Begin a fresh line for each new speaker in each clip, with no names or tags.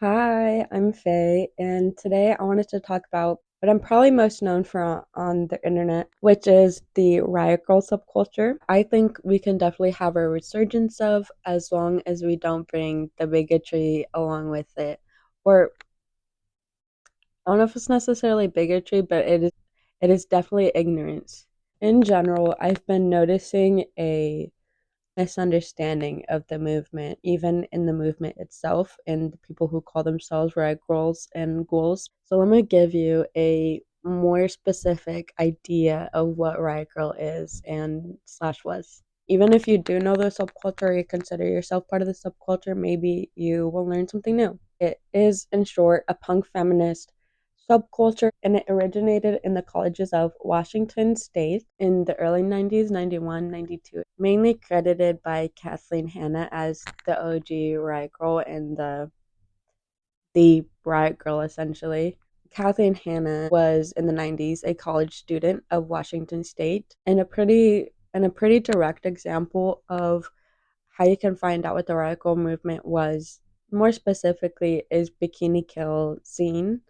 Hi, I'm Faye, and today I wanted to talk about what I'm probably most known for on the internet, which is the Riot Grrrl subculture. I think we can definitely have a resurgence of as long as we don't bring the bigotry along with it. Or I don't know if it's necessarily bigotry, but it is definitely ignorance. In general, I've been noticing a misunderstanding of the movement, even in the movement itself, and the people who call themselves Riot Grrrls and ghouls. So let me give you a more specific idea of what Riot Grrrl is and slash was. Even if you do know the subculture or you consider yourself part of the subculture, maybe you will learn something new. It is, in short, a punk feminist subculture, and it originated in the colleges of Washington State in the early 90s, 91, 92. Mainly credited by Kathleen Hanna as the OG Riot Grrrl and the Riot Grrrl, essentially. Kathleen Hanna was in the 90s a college student of Washington State, and a pretty direct example of how you can find out what the Riot Grrrl movement was. More specifically, is Bikini Kill Zine,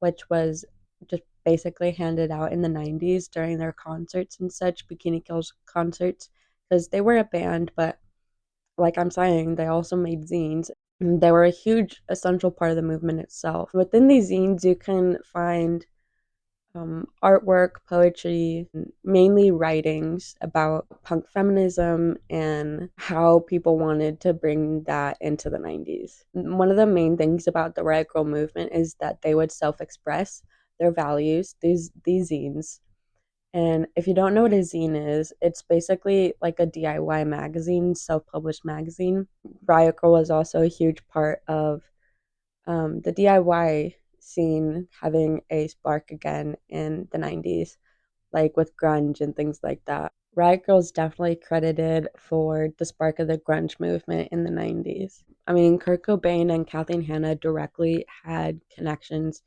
which was just basically handed out in the 90s during their concerts and such, Bikini Kill's concerts, because they were a band, but like I'm saying, they also made zines. And they were a huge essential part of the movement itself. Within these zines, you can find artwork, poetry, mainly writings about punk feminism and how people wanted to bring that into the 90s. One of the main things about the Riot Grrrl movement is that they would self-express their values, these zines. And if you don't know what a zine is, it's basically like a DIY magazine, self-published magazine. Riot Grrrl was also a huge part of the DIY scene having a spark again in the 90s, like with grunge and things like that. Riot Grrrl is definitely credited for the spark of the grunge movement in the 90s. I mean, Kurt Cobain and Kathleen Hanna directly had connections.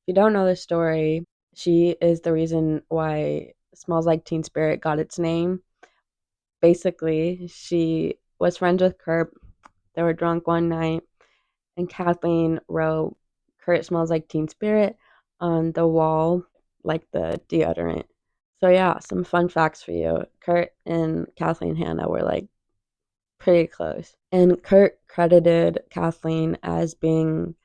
If you don't know the story, she is the reason why Smells Like Teen Spirit got its name. Basically, she was friends with Kurt. They were drunk one night, and Kathleen wrote "Kurt smells like Teen Spirit" on the wall, like the deodorant. So yeah, some fun facts for you. Kurt and Kathleen Hanna were like pretty close. And Kurt credited Kathleen as being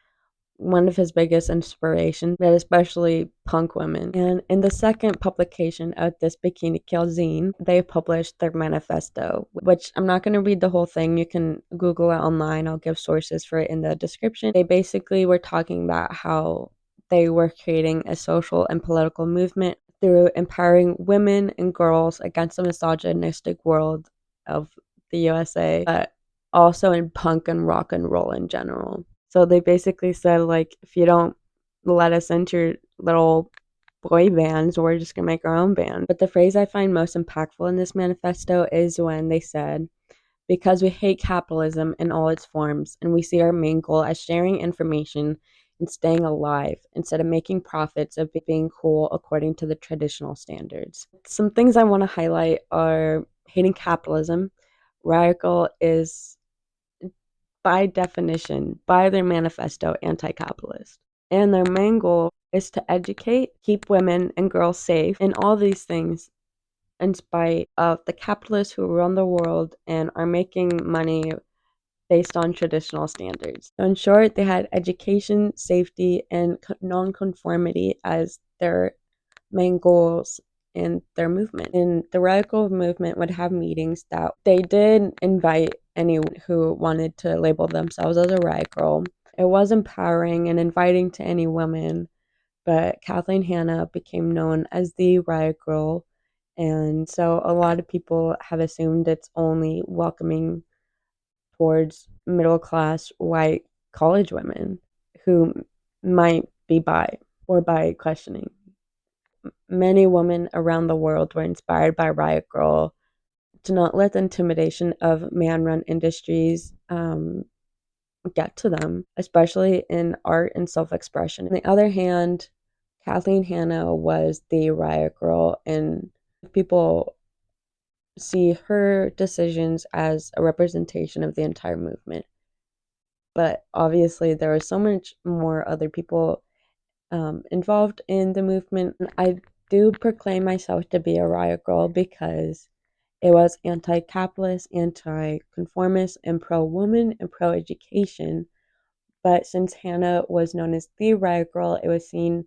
one of his biggest inspirations, but especially punk women. And in the second publication of this Bikini Kill zine, they published their manifesto, which I'm not going to read the whole thing. You can Google it online. I'll give sources for it in the description. They basically were talking about how they were creating a social and political movement through empowering women and girls against the misogynistic world of the USA, but also in punk and rock and roll in general. So they basically said, like, if you don't let us into your little boy bands, we're just gonna make our own band. But the phrase I find most impactful in this manifesto is when they said, because we hate capitalism in all its forms, and we see our main goal as sharing information and staying alive instead of making profits of being cool according to the traditional standards. Some things I want to highlight are hating capitalism. Radical is by definition, by their manifesto, anti capitalist. And their main goal is to educate, keep women and girls safe, and all these things in spite of the capitalists who run the world and are making money based on traditional standards. So, in short, they had education, safety, and nonconformity as their main goals in their movement. And the radical movement would have meetings that they did invite anyone who wanted to label themselves as a riot girl. It was empowering and inviting to any woman, but Kathleen Hanna became known as the Riot Grrrl, and so a lot of people have assumed it's only welcoming towards middle class white college women who might be bi or bi questioning. Many women around the world were inspired by Riot Grrrl to not let the intimidation of man run industries get to them, especially in art and self expression. On the other hand, Kathleen Hanna was the Riot Grrrl, and people see her decisions as a representation of the entire movement. but obviously there were so much more other people involved in the movement. I do proclaim myself to be a riot girl because it was anti capitalist, anti conformist, and pro woman and pro education. But since Hannah was known as the riot girl, it was seen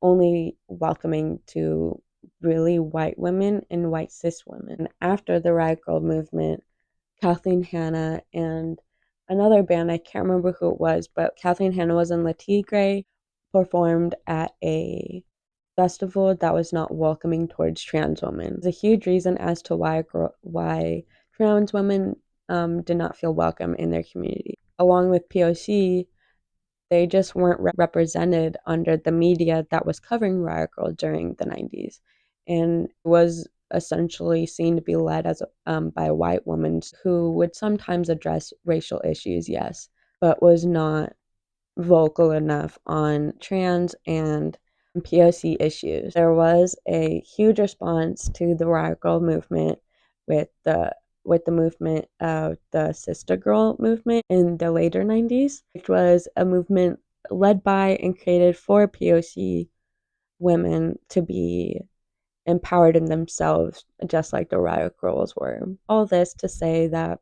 only welcoming to really white women and white cis women. After the riot girl movement, Kathleen Hanna and another band, I can't remember who it was, but Kathleen Hanna was in La Tigre, performed at a festival that was not welcoming towards trans women. It's a huge reason as to why trans women did not feel welcome in their community. Along with POC, they just weren't represented under the media that was covering Riot Grrrl during the 90s, and was essentially seen to be led as by a white woman who would sometimes address racial issues, yes, but was not vocal enough on trans and POC issues. There was a huge response to the Riot Grrrl movement with the movement of the Sister Girl movement in the later 90s, which was a movement led by and created for POC women to be empowered in themselves, just like the Riot Girls were. All this to say that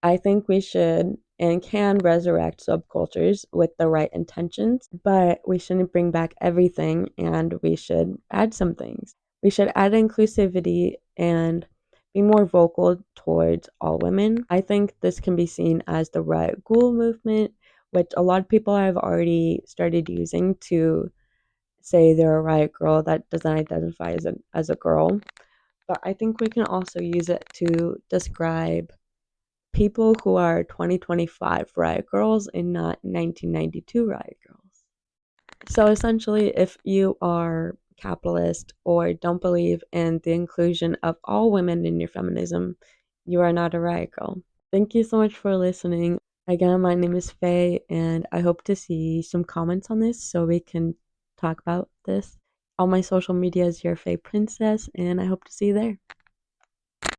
I think we should and can resurrect subcultures with the right intentions, but we shouldn't bring back everything, and we should add some things. We should add inclusivity and be more vocal towards all women. I think this can be seen as the Riot Ghoul movement, which a lot of people have already started using to say they're a Riot Grrrl that doesn't identify as a girl. But I think we can also use it to describe people who are 2025 Riot Girls and not 1992 Riot Girls. So essentially, if you are capitalist or don't believe in the inclusion of all women in your feminism, you are not a Riot Girl. Thank you so much for listening. Again, my name is Faye, and I hope to see some comments on this so we can talk about this. All my social media is your Faye Princess, and I hope to see you there.